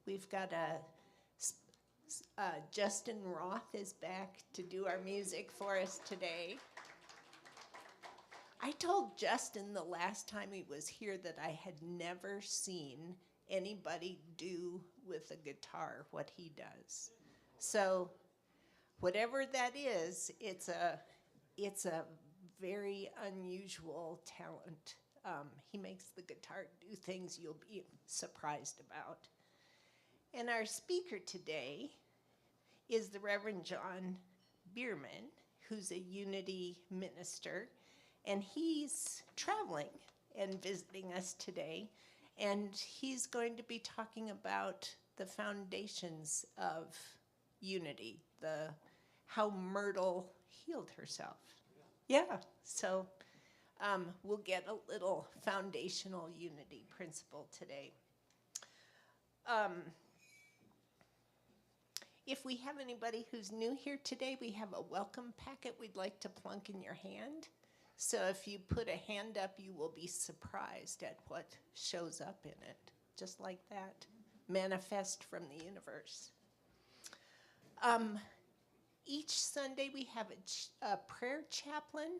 We've got Justin Roth is back to do our music for us today. I told Justin the last time he was here that I had never seen anybody do with a guitar what he does. So whatever that is, it's a very unusual talent. He makes the guitar do things you'll be surprised about. And our speaker today is the Reverend John Beerman, who's a Unity minister, and he's traveling and visiting us today, and he's going to be talking about the foundations of Unity, how Myrtle healed herself. Yeah, so we'll get a little foundational Unity principle today. If we have anybody who's new here today, we have a welcome packet we'd like to plunk in your hand. So if you put a hand up, you will be surprised at what shows up in it. Just like that. Manifest from the universe. Each Sunday we have a prayer chaplain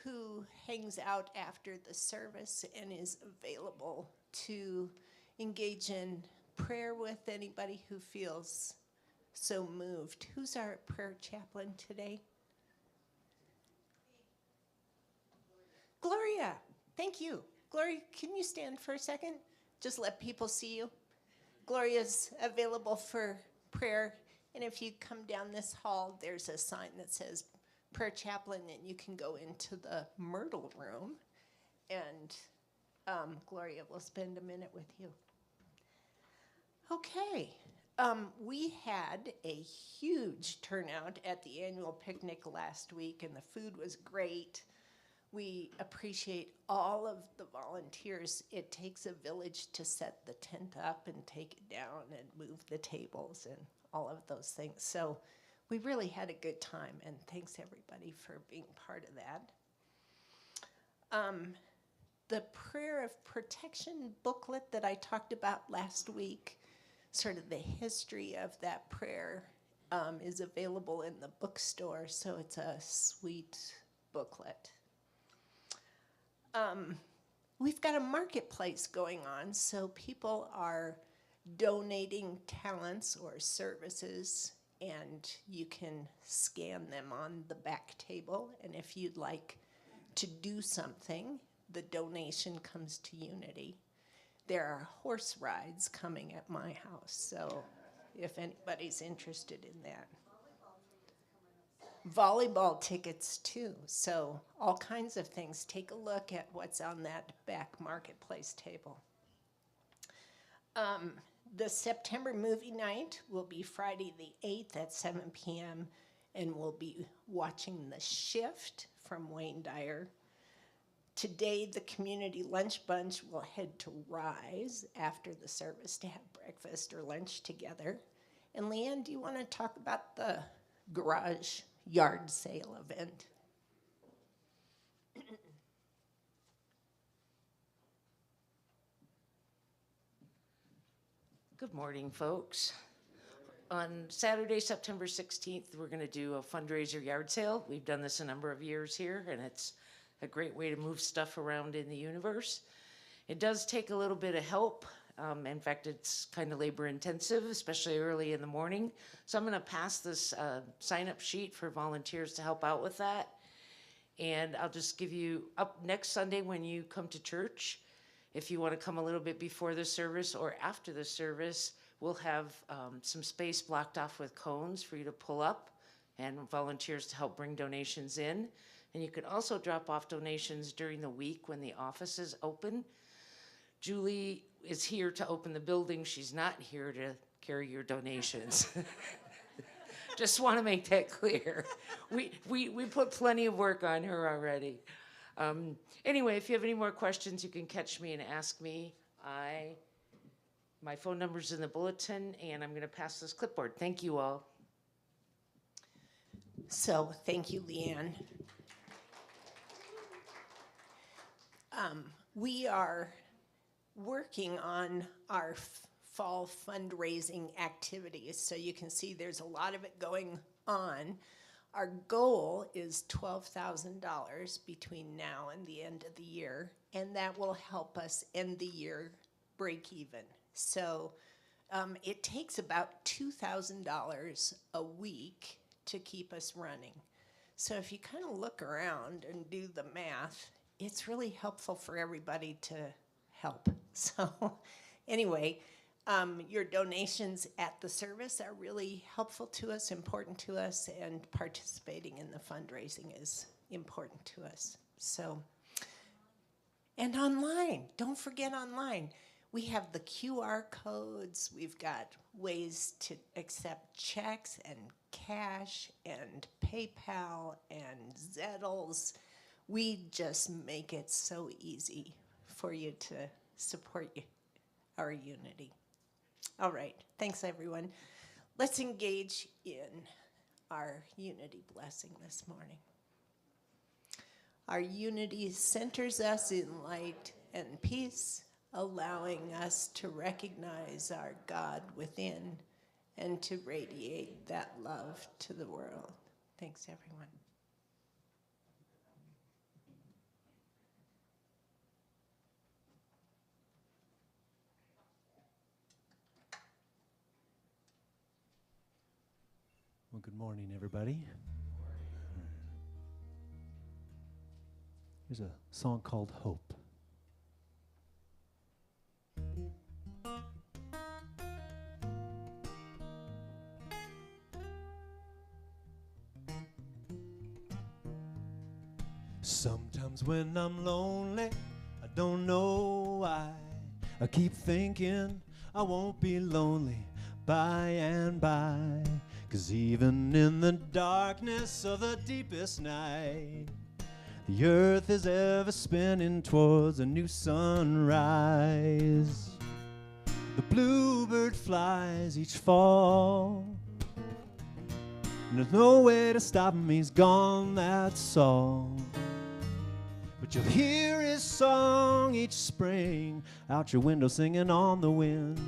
who hangs out after the service and is available to engage in prayer with anybody who feels so moved. Who's our prayer chaplain today? Gloria, thank you. Gloria, can you stand for a second? Just let people see you. Gloria's available for prayer, and if you come down this hall, there's a sign that says prayer chaplain, and you can go into the Myrtle room, and Gloria will spend a minute with you. Okay. We had a huge turnout at the annual picnic last week, and the food was great. We appreciate all of the volunteers. It takes a village to set the tent up and take it down and move the tables and all of those things. So we really had a good time, and thanks everybody for being part of that. The Prayer of Protection booklet that I talked about last week, sort of the history of that prayer, is available in the bookstore, so it's a sweet booklet. We've got a marketplace going on, so people are donating talents or services, and you can scan them on the back table, and if you'd like to do something, the donation comes to Unity. There are horse rides coming at my house, so if anybody's interested in that. Volleyball tickets too, so all kinds of things. Take a look at what's on that back marketplace table. The September movie night will be Friday the 8th at 7 p.m., and we'll be watching The Shift from Wayne Dyer. Today, the community lunch bunch will head to Rise after the service to have breakfast or lunch together. And Leanne, do you want to talk about the garage yard sale event? Good morning, folks. On Saturday, September 16th, we're going to do a fundraiser yard sale. We've done this a number of years here, and it's a great way to move stuff around in the universe. It does take a little bit of help. In fact, it's kind of labor intensive, especially early in the morning. So I'm going to pass this sign-up sheet for volunteers to help out with that. And I'll just give you up next Sunday when you come to church. If you want to come a little bit before the service or after the service, we'll have some space blocked off with cones for you to pull up and volunteers to help bring donations in. And you can also drop off donations during the week when the office is open. Julie is here to open the building. She's not here to carry your donations. Just want to make that clear. We put plenty of work on her already. Anyway, if you have any more questions, you can catch me and ask me. My phone number's in the bulletin, and I'm going to pass this clipboard. Thank you all. So, thank you, Leanne. We are working on our fall fundraising activities. So you can see there's a lot of it going on. Our goal is $12,000 between now and the end of the year, and that will help us end the year break even. So it takes about $2,000 a week to keep us running. So if you kind of look around and do the math, it's really helpful for everybody to help. So anyway, your donations at the service are really helpful to us, important to us, and participating in the fundraising is important to us. So, and online, don't forget online. We have the QR codes, we've got ways to accept checks and cash and PayPal and Zettles. We just make it so easy for you to support our unity. All right, thanks everyone. Let's engage in our unity blessing this morning. Our unity centers us in light and peace, allowing us to recognize our God within and to radiate that love to the world. Thanks, everyone. Well, good morning, everybody. There's a song called Hope. Sometimes when I'm lonely, I don't know why. I keep thinking I won't be lonely by and by. 'Cause even in the darkness of the deepest night, the earth is ever spinning towards a new sunrise. The bluebird flies each fall, and there's no way to stop him, he's gone, that's all. But you'll hear his song each spring out your window singing on the wind.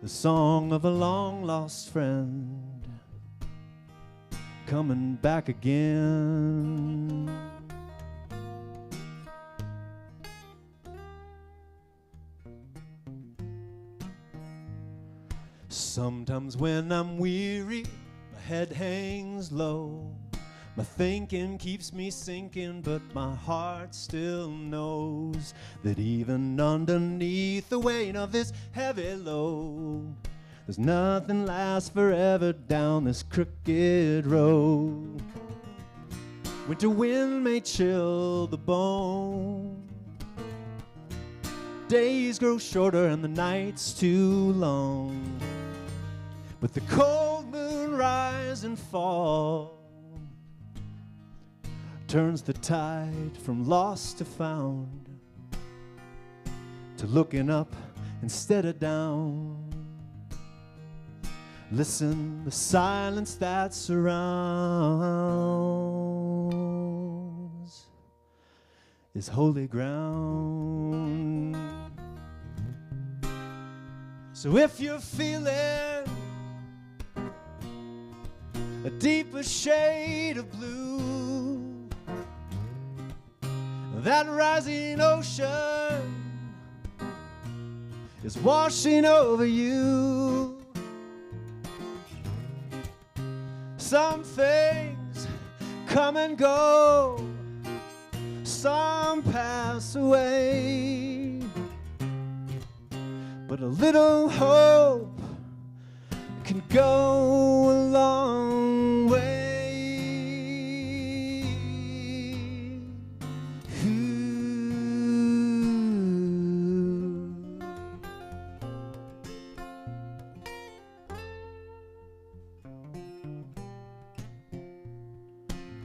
The song of a long-lost friend coming back again. Sometimes when I'm weary, my head hangs low. My thinking keeps me sinking, but my heart still knows that even underneath the weight of this heavy load, there's nothing lasts forever down this crooked road. Winter wind may chill the bone, days grow shorter and the nights too long, but the cold moon rise and fall turns the tide from lost to found, to looking up instead of down. Listen, the silence that surrounds is holy ground. So if you're feeling a deeper shade of blue, that rising ocean is washing over you. Some things come and go, some pass away, but a little hope can go a long way.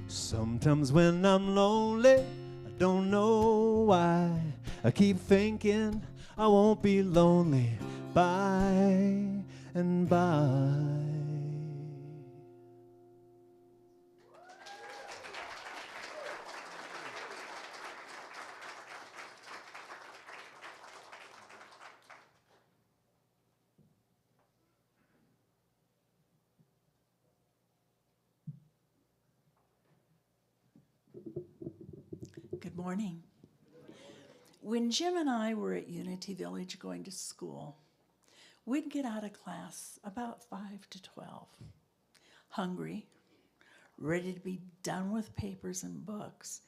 Sometimes when I'm lonely, I don't know why. I keep thinking I won't be lonely by and by. morning. When Jim and I were at Unity Village going to school, we'd get out of class about 5 to 12, hungry, ready to be done with papers and books.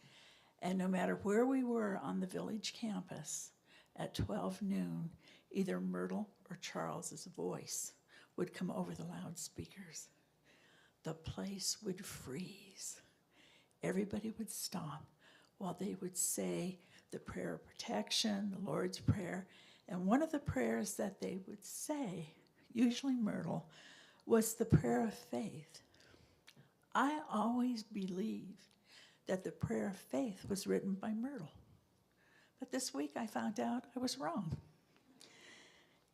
And no matter where we were on the village campus, at 12 noon, either Myrtle or Charles's voice would come over the loudspeakers. The place would freeze. Everybody would stop while they would say the prayer of protection, the Lord's Prayer. And one of the prayers that they would say, usually Myrtle, was the prayer of faith. I always believed that the prayer of faith was written by Myrtle. But this week I found out I was wrong.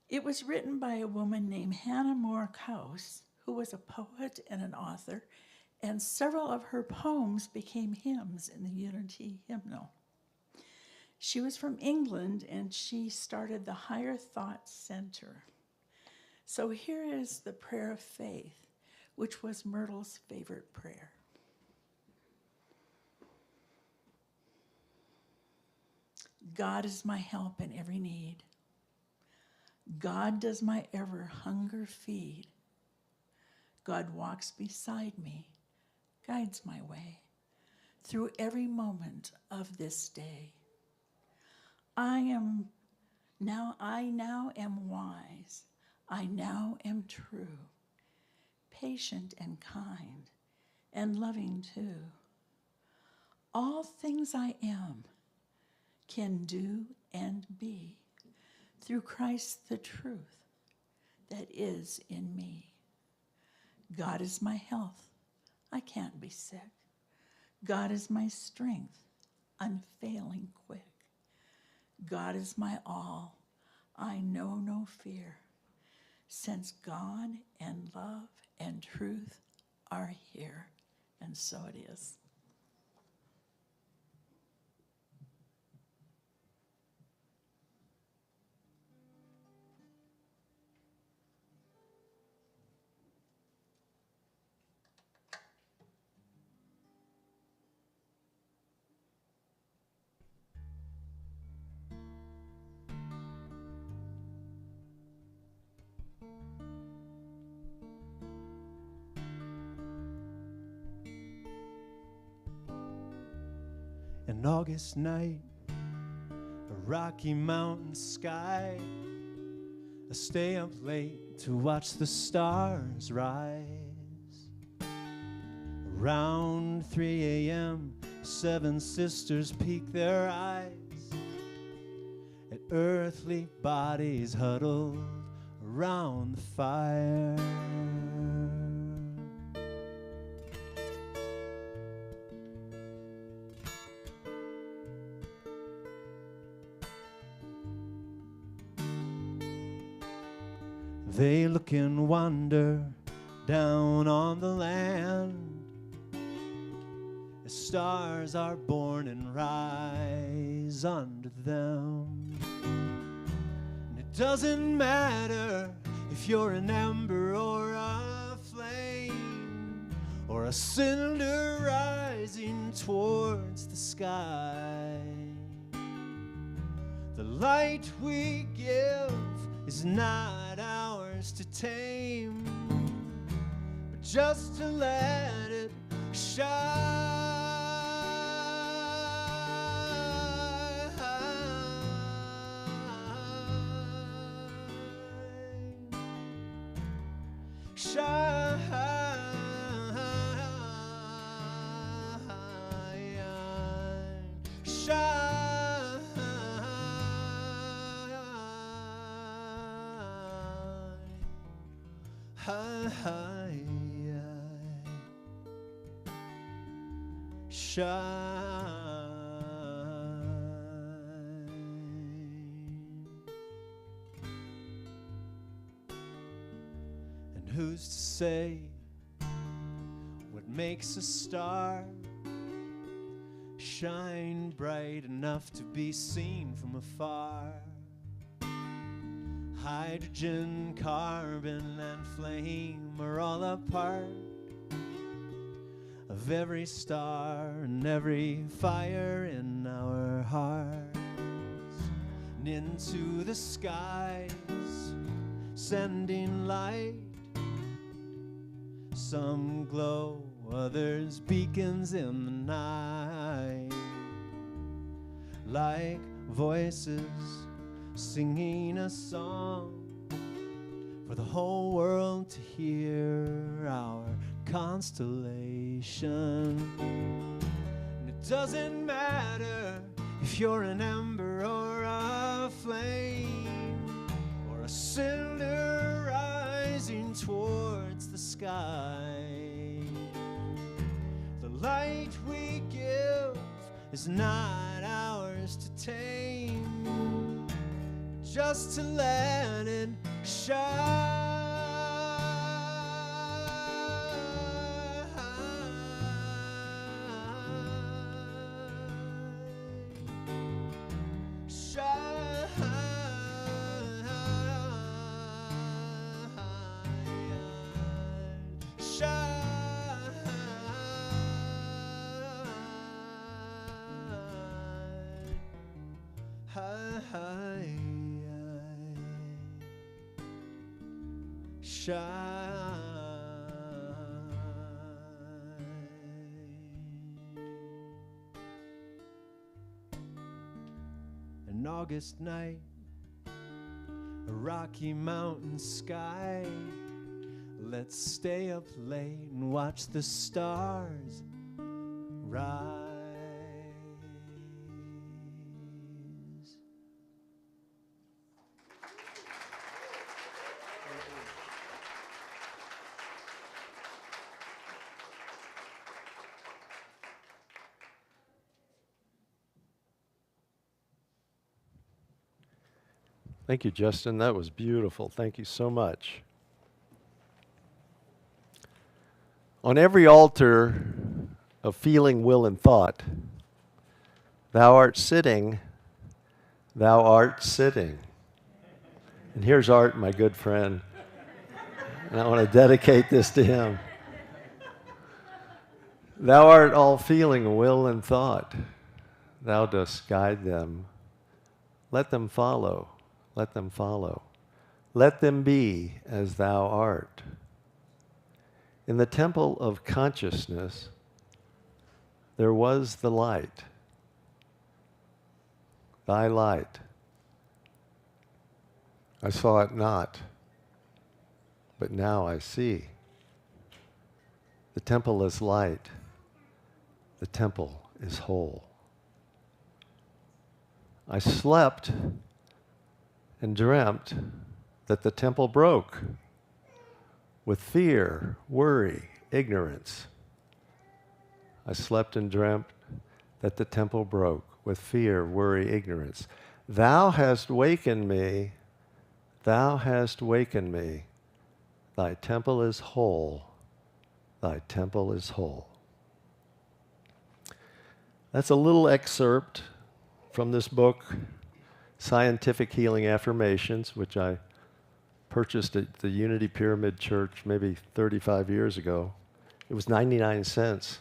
It was written by a woman named Hannah Moore Cowse, who was a poet and an author, and several of her poems became hymns in the Unity hymnal. She was from England, and she started the Higher Thought Center. So here is the prayer of faith, which was Myrtle's favorite prayer. God is my help in every need. God does my ever hunger feed. God walks beside me, guides my way through every moment of this day. I now am wise. I now am true, patient and kind, and loving too. All things I am can do and be through Christ the truth that is in me. God is my health, I can't be sick. God is my strength, unfailing quick. God is my all, I know no fear, since God and love and truth are here, and so it is. An August night, a Rocky Mountain sky. I stay up late to watch the stars rise. Around 3 a.m., 7 sisters peek their eyes at earthly bodies huddled around the fire. They look in wonder down on the land as stars are born and rise under them. And it doesn't matter if you're an ember or a flame or a cinder rising towards the sky. The light we give is not ours to tame, but just to let it shine. Shine, shine. And who's to say what makes a star shine bright enough to be seen from afar? Hydrogen, carbon, and flame are all a part of every star and every fire in our hearts. And into the skies, sending light. Some glow, others beacons in the night. Like voices singing a song for the whole world to hear, our constellation. And it doesn't matter if you're an ember or a flame, or a cinder rising towards the sky. The light we give is not ours to tame, just to let it shine. An August night, a rocky mountain sky. Let's stay up late and watch the stars rise. Thank you, Justin. That was beautiful. Thank you so much. On every altar of feeling, will, and thought, thou art sitting, thou art sitting. And here's Art, my good friend. And I want to dedicate this to him. Thou art all feeling, will, and thought. Thou dost guide them. Let them follow. Let them follow. Let them be as thou art. In the temple of consciousness, there was the light, thy light. I saw it not, but now I see. The temple is light. The temple is whole. I slept and dreamt that the temple broke with fear, worry, ignorance. I slept and dreamt that the temple broke with fear, worry, ignorance. Thou hast wakened me, thou hast wakened me. Thy temple is whole, thy temple is whole. That's a little excerpt from this book, Scientific Healing Affirmations, which I purchased at the Unity Pyramid Church maybe 35 years ago. It was 99 cents.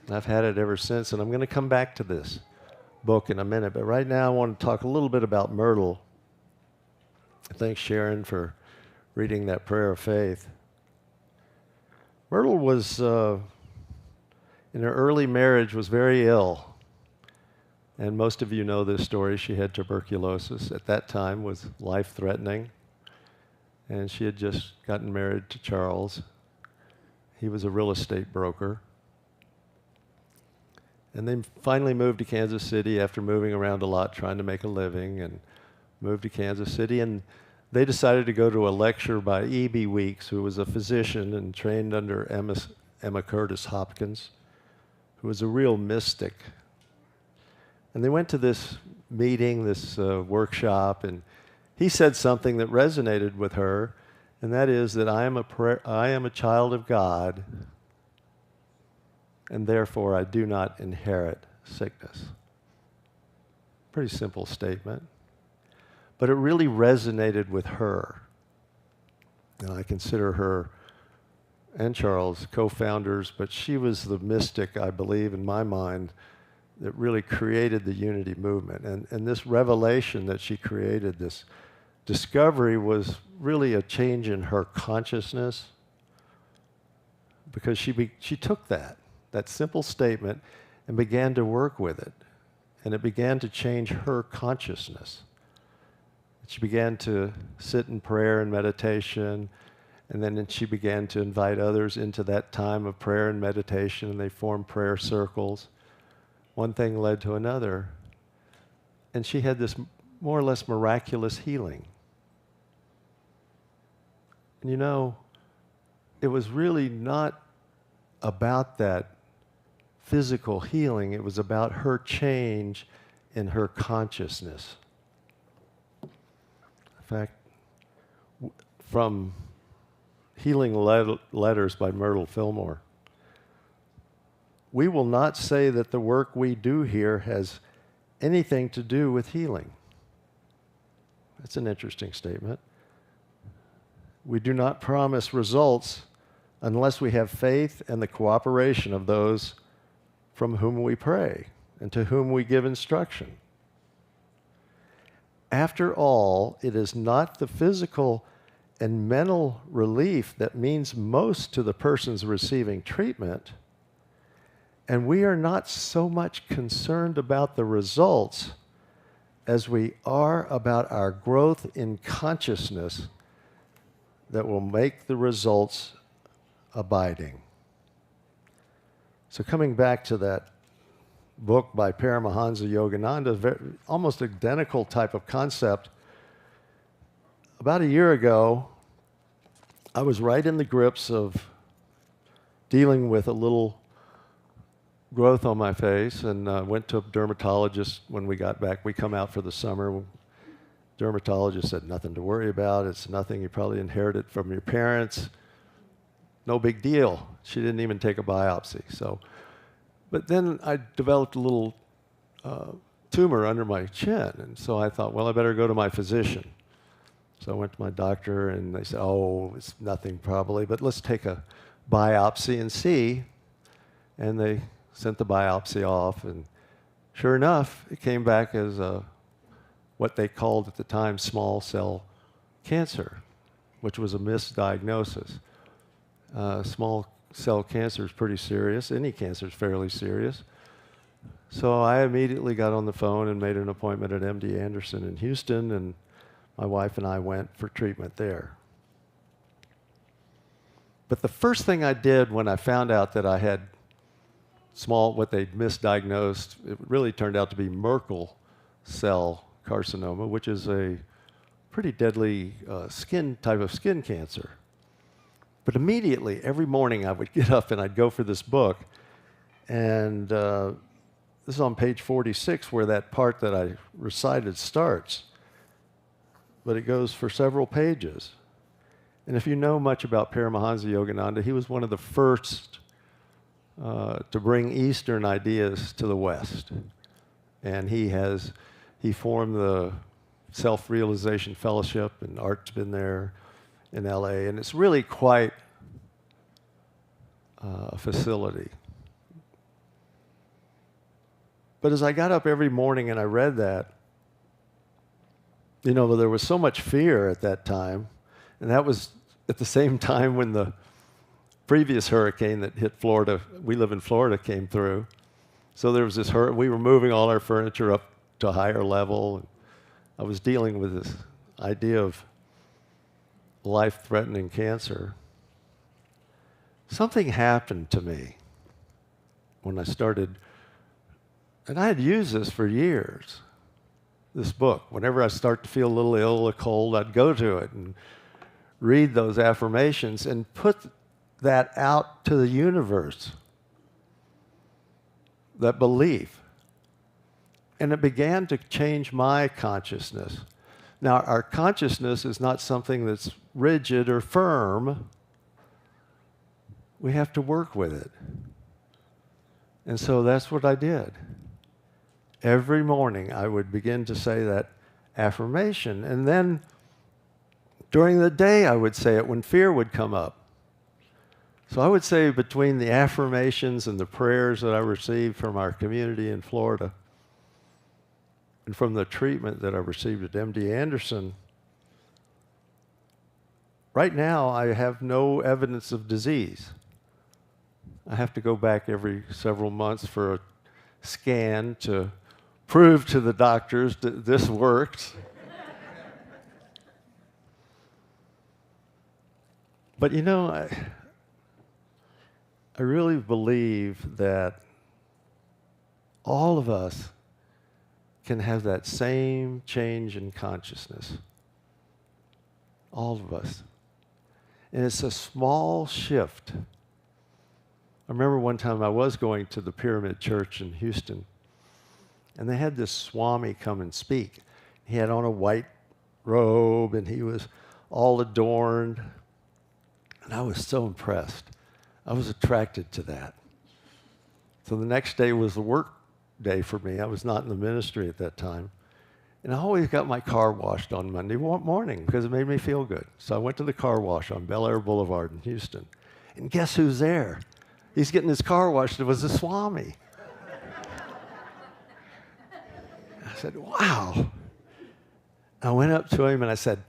And I've had it ever since, and I'm going to come back to this book in a minute. But right now I want to talk a little bit about Myrtle. Thanks, Sharon, for reading that prayer of faith. Myrtle was, in her early marriage, was very ill. And most of you know this story. She had tuberculosis. At that time was life-threatening. And she had just gotten married to Charles. He was a real estate broker. And they finally moved to Kansas City after moving around a lot, trying to make a living, and moved to Kansas City. And they decided to go to a lecture by E.B. Weeks, who was a physician and trained under Emma Curtis Hopkins, who was a real mystic. And they went to this meeting, this workshop, and he said something that resonated with her, and that is that I am a child of God, and therefore I do not inherit sickness. Pretty simple statement. But it really resonated with her. And I consider her and Charles, co-founders, but she was the mystic, I believe, in my mind, that really created the unity movement. And this revelation that she created, this discovery, was really a change in her consciousness, because she took that simple statement and began to work with it. And it began to change her consciousness. She began to sit in prayer and meditation, and then she began to invite others into that time of prayer and meditation, and they formed prayer circles. One thing led to another, and she had this more or less miraculous healing. And you know, it was really not about that physical healing, it was about her change in her consciousness. In fact, from Healing Letters by Myrtle Fillmore, we will not say that the work we do here has anything to do with healing. That's an interesting statement. We do not promise results unless we have faith and the cooperation of those from whom we pray and to whom we give instruction. After all, it is not the physical and mental relief that means most to the persons receiving treatment, and we are not so much concerned about the results as we are about our growth in consciousness that will make the results abiding. So coming back to that book by Paramahansa Yogananda, almost identical type of concept. About a year ago, I was right in the grips of dealing with a little growth on my face, and went to a dermatologist when we got back. We come out for the summer. Dermatologist said, nothing to worry about. It's nothing. You probably inherited from your parents. No big deal. She didn't even take a biopsy. But then I developed a little tumor under my chin, and so I thought, well, I better go to my physician. So I went to my doctor, and they said, oh, it's nothing probably, but let's take a biopsy and see. And they sent the biopsy off, and sure enough, it came back as what they called at the time small cell cancer, which was a misdiagnosis. Small cell cancer is pretty serious. Any cancer is fairly serious. So I immediately got on the phone and made an appointment at MD Anderson in Houston, and my wife and I went for treatment there. But the first thing I did when I found out that I had what they'd misdiagnosed, it really turned out to be Merkel Cell Carcinoma, which is a pretty deadly type of skin cancer. But immediately, every morning, I would get up and I'd go for this book. And this is on page 46 where that part that I recited starts. But it goes for several pages. And if you know much about Paramahansa Yogananda, he was one of the first to bring Eastern ideas to the West. And he formed the Self-Realization Fellowship, and Art's been there in LA, and it's really quite a facility. But as I got up every morning and I read that, you know, there was so much fear at that time, and that was at the same time when the previous hurricane that hit Florida, we live in Florida, came through. So there was this we were moving all our furniture up to a higher level. I was dealing with this idea of life-threatening cancer. Something happened to me when I started, and I had used this for years, this book. Whenever I start to feel a little ill or cold, I'd go to it and read those affirmations and put that out to the universe, that belief. And it began to change my consciousness. Now, our consciousness is not something that's rigid or firm. We have to work with it. And so that's what I did. Every morning I would begin to say that affirmation. And then during the day I would say it when fear would come up. So I would say between the affirmations and the prayers that I received from our community in Florida and from the treatment that I received at MD Anderson, right now I have no evidence of disease. I have to go back every several months for a scan to prove to the doctors that this works. But you know, I really believe that all of us can have that same change in consciousness. All of us. And it's a small shift. I remember one time I was going to the Pyramid Church in Houston, and they had this Swami come and speak. He had on a white robe, and he was all adorned. And I was so impressed. I was attracted to that. So the next day was the work day for me. I was not in the ministry at that time. And I always got my car washed on Monday morning because it made me feel good. So I went to the car wash on Bel Air Boulevard in Houston. And guess who's there? He's getting his car washed. It was the Swami. I said, wow. I went up to him and I said,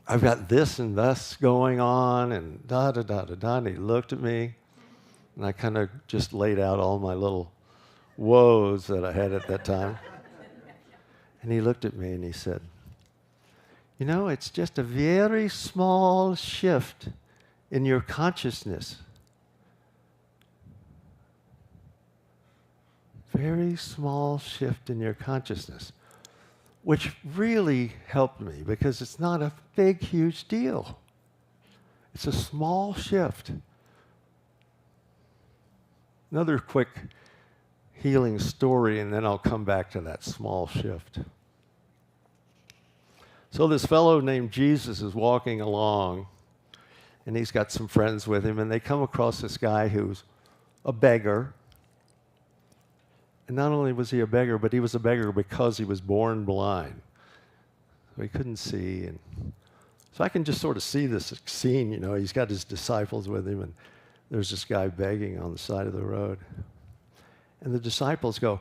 I've got this and thus going on, and da-da-da-da-da. And he looked at me, and I kind of just laid out all my little woes that I had at that time. And he looked at me and he said, you know, it's just a very small shift in your consciousness. Very small shift in your consciousness. Which really helped me because it's not a big, huge deal. It's a small shift. Another quick healing story, and then I'll come back to that small shift. So this fellow named Jesus is walking along, and he's got some friends with him, and they come across this guy who's a beggar. And not only was he a beggar, but he was a beggar because he was born blind. So he couldn't see. And so I can just sort of see this scene, you know. He's got his disciples with him, and there's this guy begging on the side of the road. And the disciples go,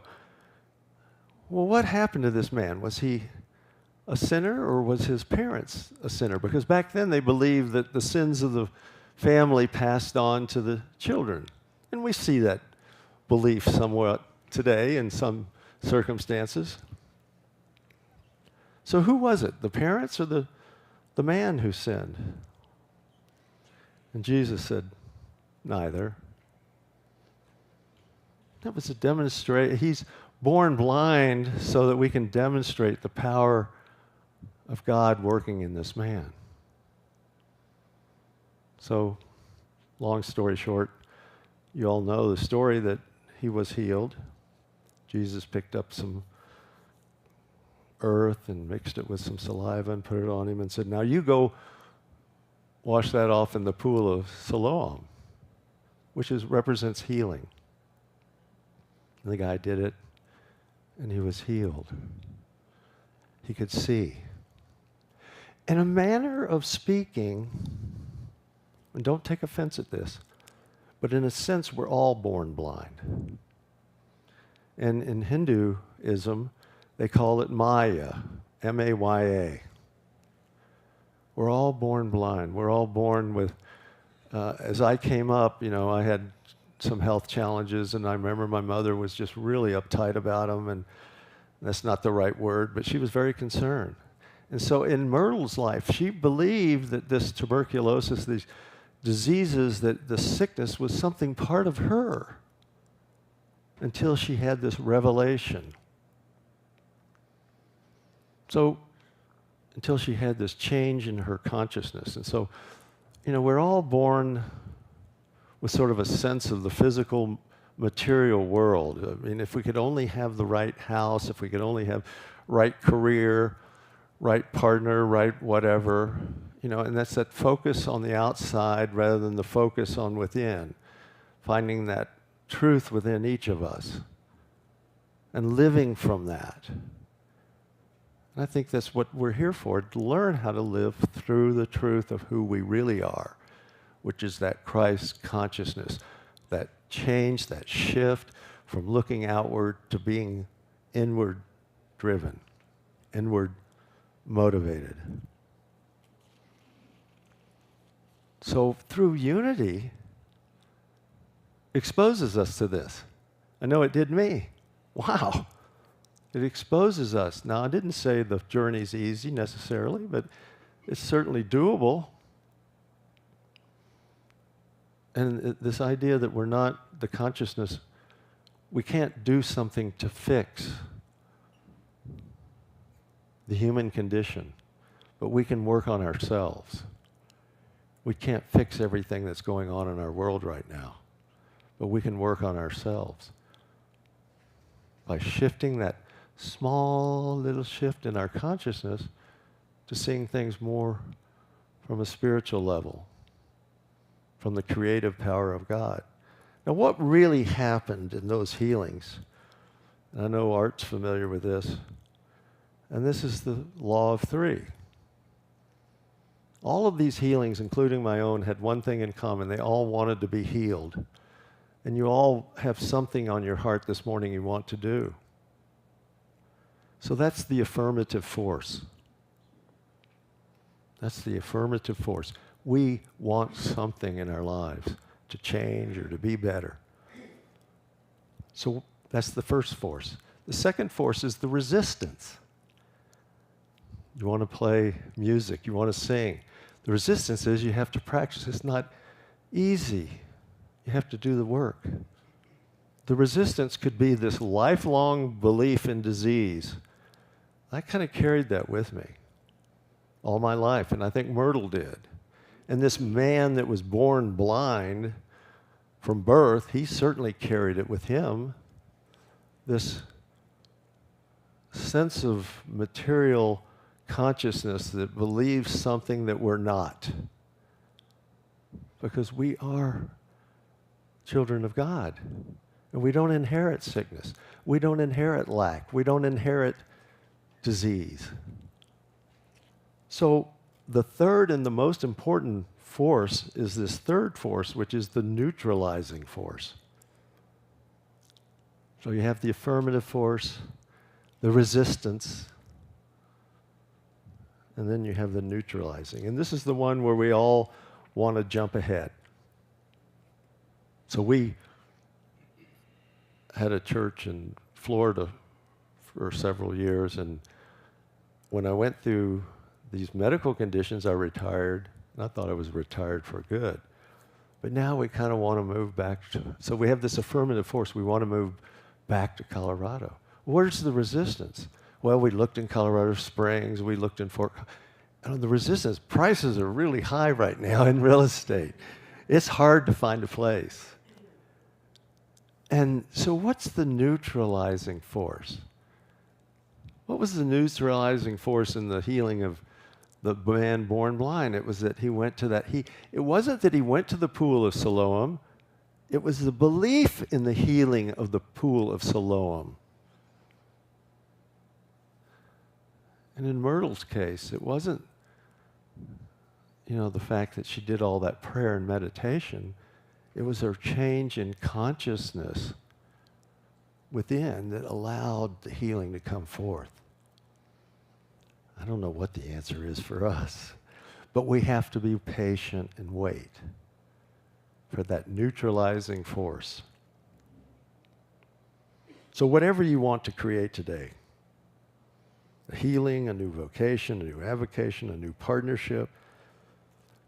well, what happened to this man? Was he a sinner, or was his parents a sinner? Because back then they believed that the sins of the family passed on to the children. And we see that belief somewhat today in some circumstances. So who was it? The parents or the man who sinned? And Jesus said, neither. That was a demonstration. He's born blind so that we can demonstrate the power of God working in this man. So, long story short, you all know the story that he was healed. Jesus picked up some earth and mixed it with some saliva and put it on him and said, now you go wash that off in the pool of Siloam, which represents healing. And the guy did it, and he was healed. He could see. In a manner of speaking, and don't take offense at this, but in a sense, we're all born blind. And in Hinduism, they call it Maya, M-A-Y-A. We're all born blind. We're all born with, as I came up, you know, I had some health challenges, and I remember my mother was just really uptight about them, and that's not the right word, but she was very concerned. And so in Myrtle's life, she believed that this tuberculosis, these diseases, that the sickness was something part of her until she had this revelation. So, until she had this change in her consciousness. And so, you know, we're all born with sort of a sense of the physical material world. I mean, if we could only have the right house, if we could only have right career, right partner, right whatever, you know, and that's that focus on the outside rather than the focus on within, finding that truth within each of us and living from that. And I think that's what we're here for, to learn how to live through the truth of who we really are, which is that Christ consciousness, that change, that shift from looking outward to being inward driven, inward motivated. So through unity, exposes us to this. I know it did me. Wow. It exposes us. Now, I didn't say the journey's easy necessarily, but it's certainly doable. And this idea that we're not the consciousness, we can't do something to fix the human condition, but we can work on ourselves. We can't fix everything that's going on in our world right now, but we can work on ourselves by shifting that small little shift in our consciousness to seeing things more from a spiritual level, from the creative power of God. Now, what really happened in those healings, and I know Art's familiar with this, and this is the law of three. All of these healings, including my own, had one thing in common. They all wanted to be healed. And you all have something on your heart this morning you want to do. So that's the affirmative force. That's the affirmative force. We want something in our lives to change or to be better. So that's the first force. The second force is the resistance. You want to play music, you want to sing. The resistance is you have to practice. It's not easy. You have to do the work. The resistance could be this lifelong belief in disease. I kind of carried that with me all my life, and I think Myrtle did. And this man that was born blind from birth, he certainly carried it with him. This sense of material consciousness that believes something that we're not. Because we are children of God. And we don't inherit sickness. We don't inherit lack. We don't inherit disease. So the third and the most important force is this third force, which is the neutralizing force. So you have the affirmative force, the resistance, and then you have the neutralizing. And this is the one where we all want to jump ahead. So we had a church in Florida for several years, and when I went through these medical conditions, I retired, and I thought I was retired for good. But now we kind of want to move back to, so we have this affirmative force. We want to move back to Colorado. Where's the resistance? Well, we looked in Colorado Springs, we looked in and the resistance, prices are really high right now in real estate. It's hard to find a place. And so what's the neutralizing force? What was the neutralizing force in the healing of the man born blind? It was that he went to that, it wasn't that he went to the pool of Siloam, it was the belief in the healing of the pool of Siloam. And in Myrtle's case, it wasn't, the fact that she did all that prayer and meditation. It was her change in consciousness within that allowed the healing to come forth. I don't know what the answer is for us, but we have to be patient and wait for that neutralizing force. So whatever you want to create today, a healing, a new vocation, a new avocation, a new partnership,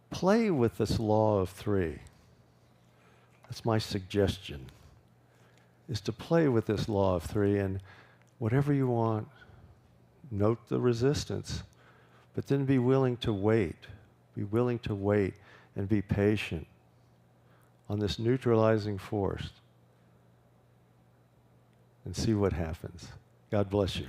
play with this law of three. That's my suggestion, is to play with this law of three, and whatever you want, note the resistance, but then be willing to wait. Be willing to wait and be patient on this neutralizing force and see what happens. God bless you.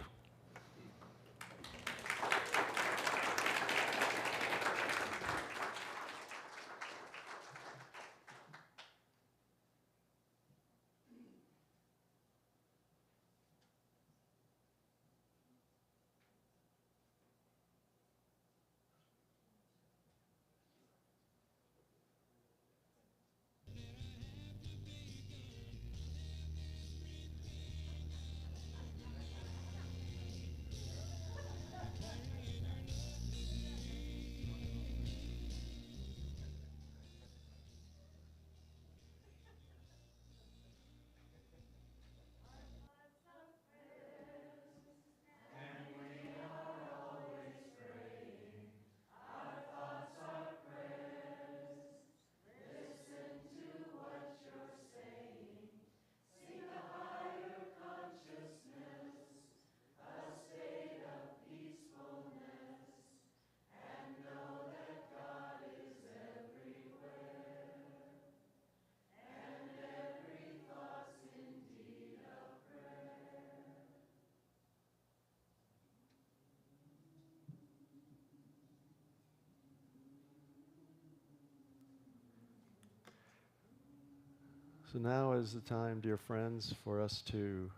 So now is the time, dear friends, for us to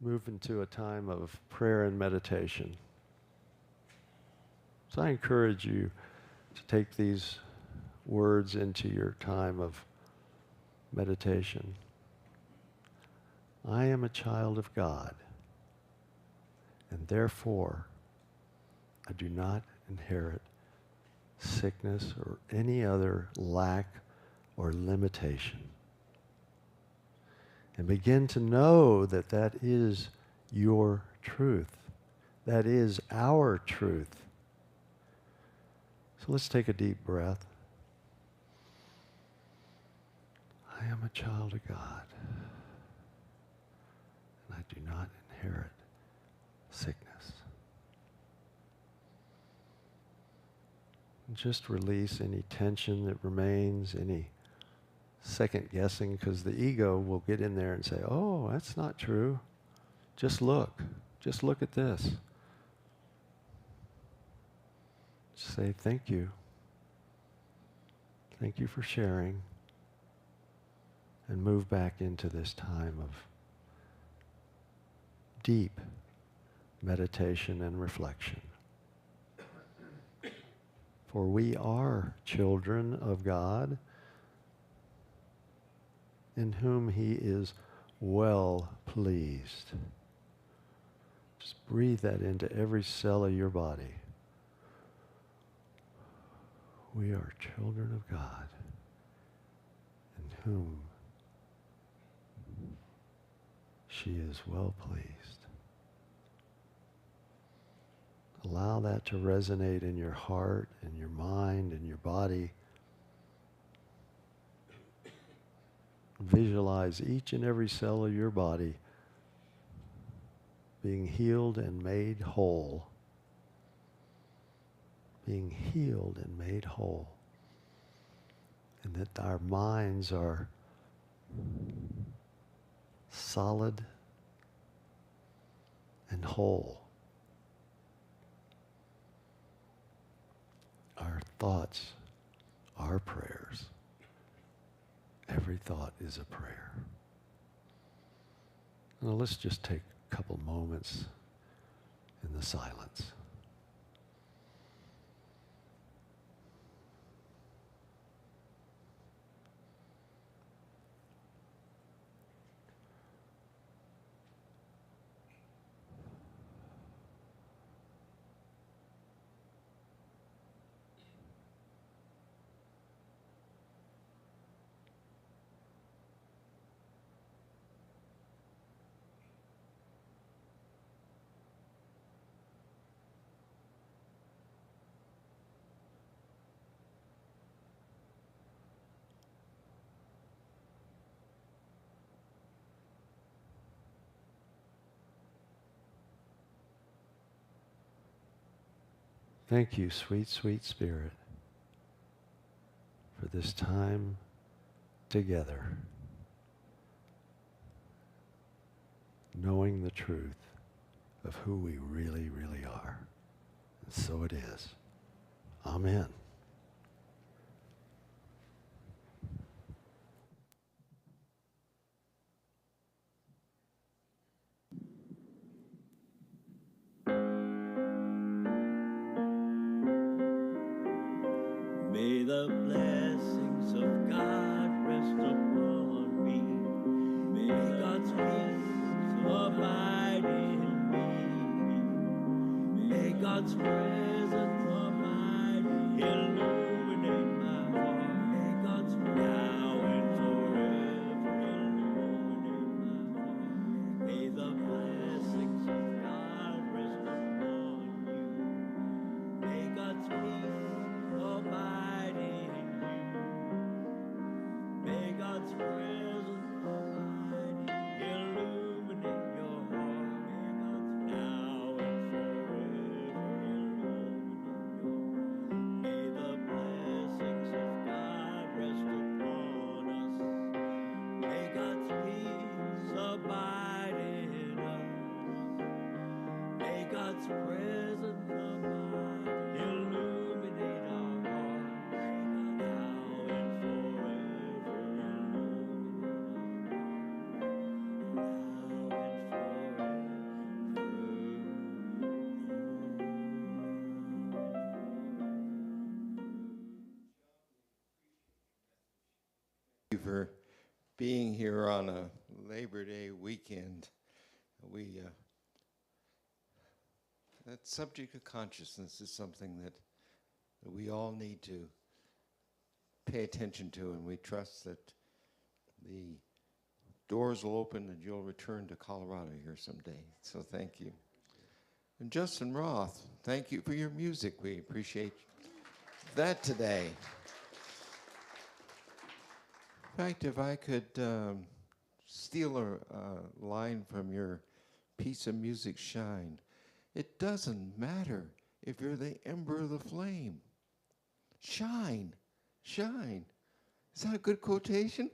move into a time of prayer and meditation. So I encourage you to take these words into your time of meditation. I am a child of God, and therefore I do not inherit sickness or any other lack or limitation. And begin to know that that is your truth. That is our truth. So let's take a deep breath. I am a child of God, and I do not inherit sickness. And just release any tension that remains, any second guessing, because the ego will get in there and say, oh, that's not true. Just look at this. Just say, thank you. Thank you for sharing. And move back into this time of deep meditation and reflection. For we are children of God, in whom He is well pleased. Just breathe that into every cell of your body. We are children of God, in whom she is well pleased. Allow that to resonate in your heart, in your mind, in your body. Visualize each and every cell of your body being healed and made whole. Being healed and made whole. And that our minds are solid and whole. Our thoughts are prayers. Every thought is a prayer. Now let's just take a couple moments in the silence. Thank you, sweet, sweet Spirit, for this time together, knowing the truth of who we really, really are. And so it is. Amen. May the blessings of God rest upon me. May God's peace abide in me. May God's presence abide, illuminate my heart. May God's now and forever illuminate my heart. May the blessings of God rest upon you. May God's peace abide in you. May God's presence abide, illuminate your heart. May God's now and forever illuminate. for being here on a Labor Day weekend. That subject of consciousness is something that we all need to pay attention to, and we trust that the doors will open and you'll return to Colorado here someday. So thank you. And Justin Roth, thank you for your music. We appreciate that today. In fact, if I could steal a line from your piece of music, Shine, it doesn't matter if you're the ember of the flame. Shine, shine. Is that a good quotation?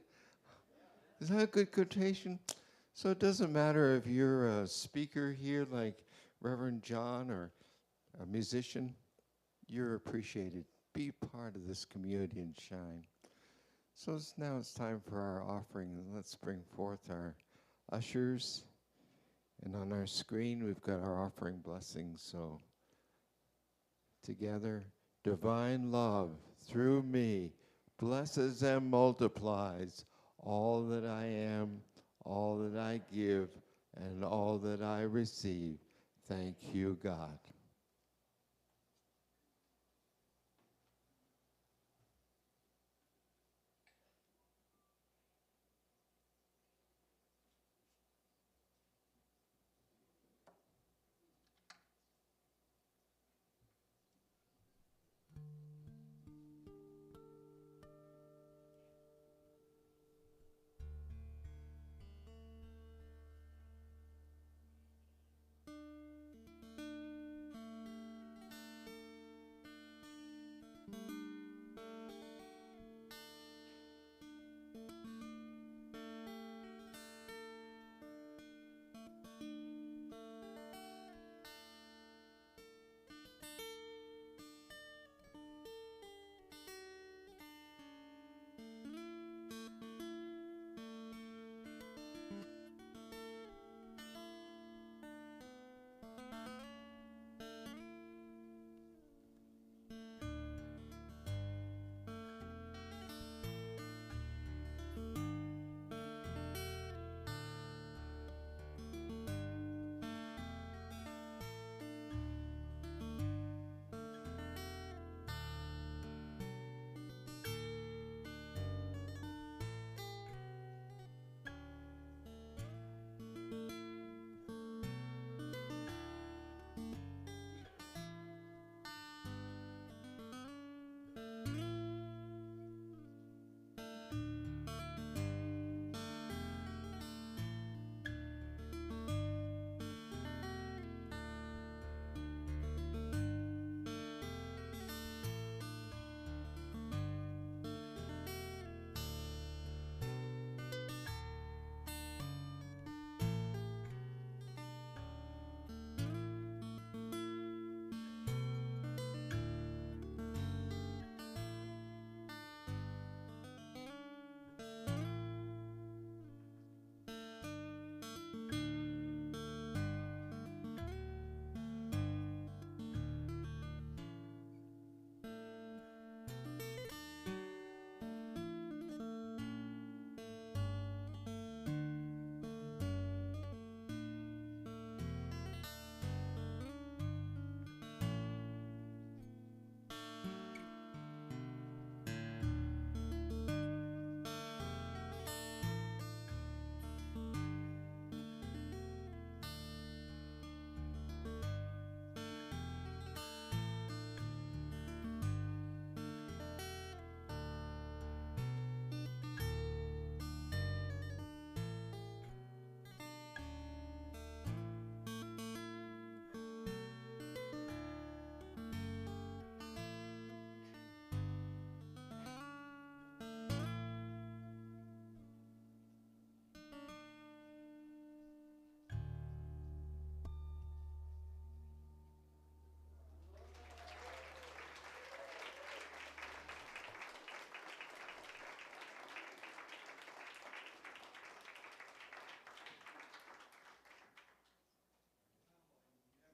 Is that a good quotation? So it doesn't matter if you're a speaker here like Reverend John or a musician, you're appreciated. Be part of this community and shine. So now it's time for our offering, and let's bring forth our ushers. And on our screen, we've got our offering blessings. So together, divine love through me blesses and multiplies all that I am, all that I give, and all that I receive. Thank you, God.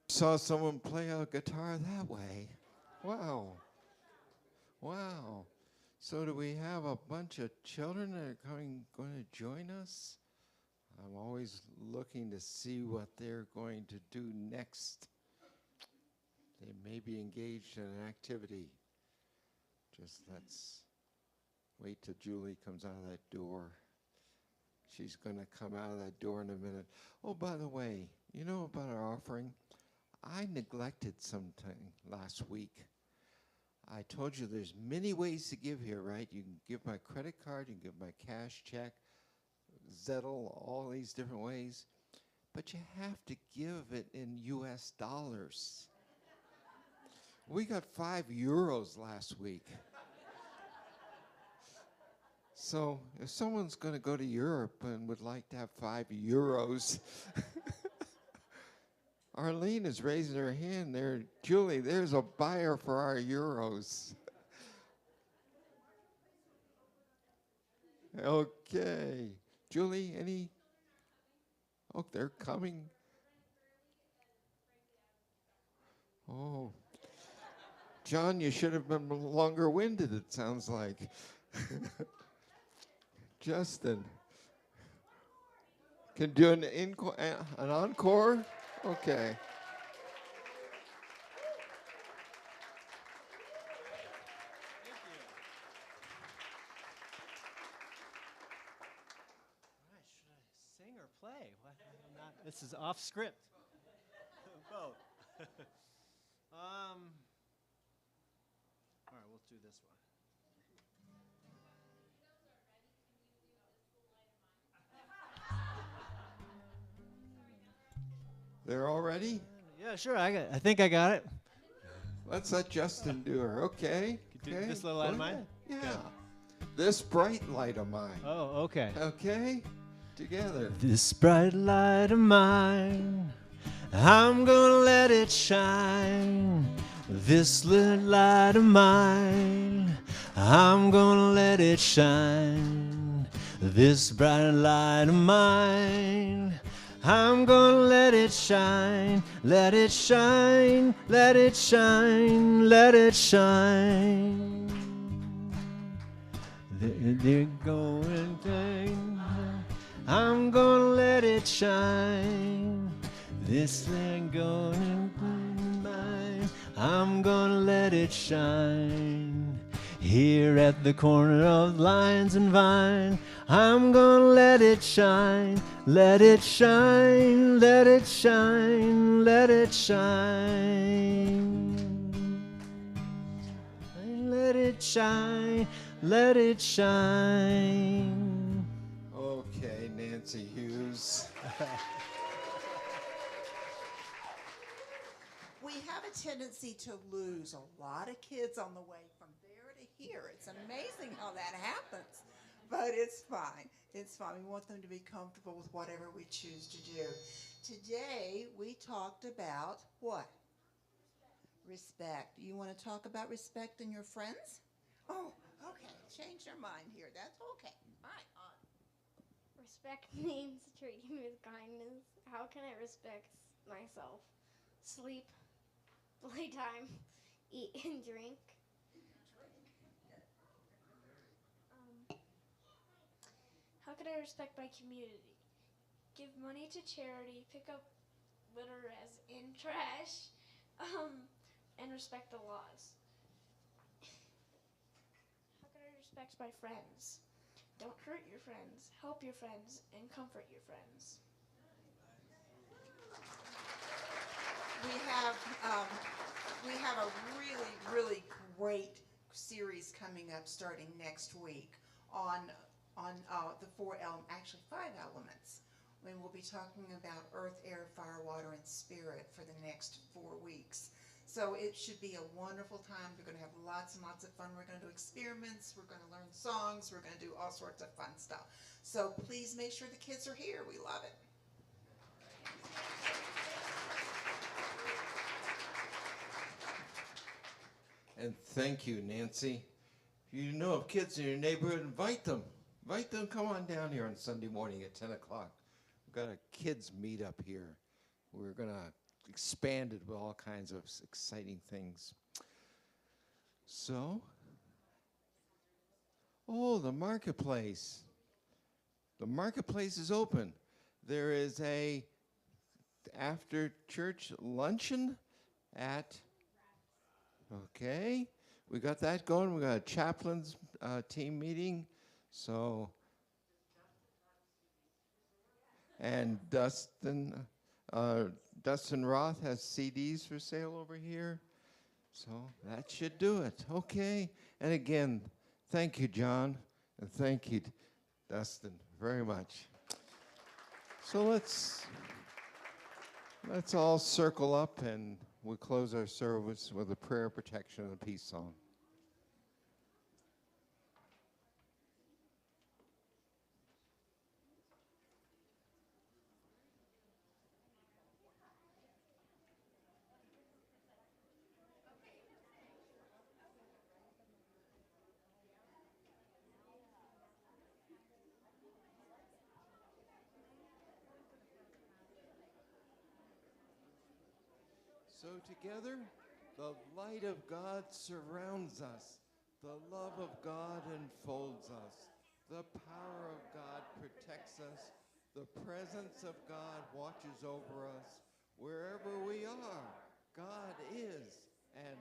Saw someone play a guitar that way. Wow. Wow. So do we have a bunch of children that are going to join us? I'm always looking to see what they're going to do next. They may be engaged in an activity. Just let's wait till Julie comes out of that door. She's going to come out of that door in a minute. Oh, by the way, you know about our offering? I neglected something last week. I told you there's many ways to give here, right? You can give by credit card, you can give by cash, check, Zettel, all these different ways. But you have to give it in US dollars. We got €5 last week. So if someone's going to go to Europe and would like to have €5, Arlene is raising her hand there. Julie, there's a buyer for our euros. Okay. Julie, any? Oh, they're coming. Oh. John, you should have been longer winded, it sounds like. Justin. Can do an encore? Okay. Sing or play? What? This is off script. Both. All right, we'll do this one. They're all ready? Yeah, sure. I think I got it. Let's let Justin do her. Okay. Do Okay. this little light of mine? Yeah. Okay. This bright light of mine. Oh, okay. Okay. Together. This bright light of mine, I'm gonna let it shine. This little light of mine, I'm gonna let it shine. This bright light of mine, I'm gonna let it shine. Let it shine, let it shine, let it shine. They're going down. I'm gonna let it shine. This thing gonna be mine. I'm gonna let it shine. Here at the corner of Lions and Vine, I'm gonna let it shine. Let it shine, let it shine, let it shine. Let it shine, let it shine. Okay, Nancy Hughes. We have a tendency to lose a lot of kids on the way from there to here. It's amazing how that happens, but it's fine. It's fine. We want them to be comfortable with whatever we choose to do. Today, we talked about what? Respect. You want to talk about respecting your friends? Oh, okay. Change your mind here. That's okay. All right, on. Respect means treating me with kindness. How can I respect myself? Sleep, playtime, eat and drink. How can I respect my community? Give money to charity, pick up litter as in trash, and respect the laws. How can I respect my friends? Don't hurt your friends, help your friends, and comfort your friends. We have a really, really great series coming up starting next week on the 5 elements. When we'll be talking about earth, air, fire, water, and spirit for the next 4 weeks. So it should be a wonderful time. We're going to have lots and lots of fun. We're going to do experiments. We're going to learn songs. We're going to do all sorts of fun stuff. So please make sure the kids are here. We love it. And thank you, Nancy. If you know of kids in your neighborhood, invite them. Invite them. Come on down here on Sunday morning at 10 o'clock. We've got a kids meet up here. We're going to expand it with all kinds of exciting things. So, Oh, the marketplace. The marketplace is open. There is a after church luncheon at, okay, we got that going. We got a chaplain's team meeting. So, and Dustin Roth has CDs for sale over here. So that should do it. Okay. And again, thank you, John. And thank you, Dustin, very much. So let's all circle up and we'll close our service with a prayer of protection and a peace song. So together, the light of God surrounds us. The love of God enfolds us. The power of God protects us. The presence of God watches over us. Wherever we are, God is and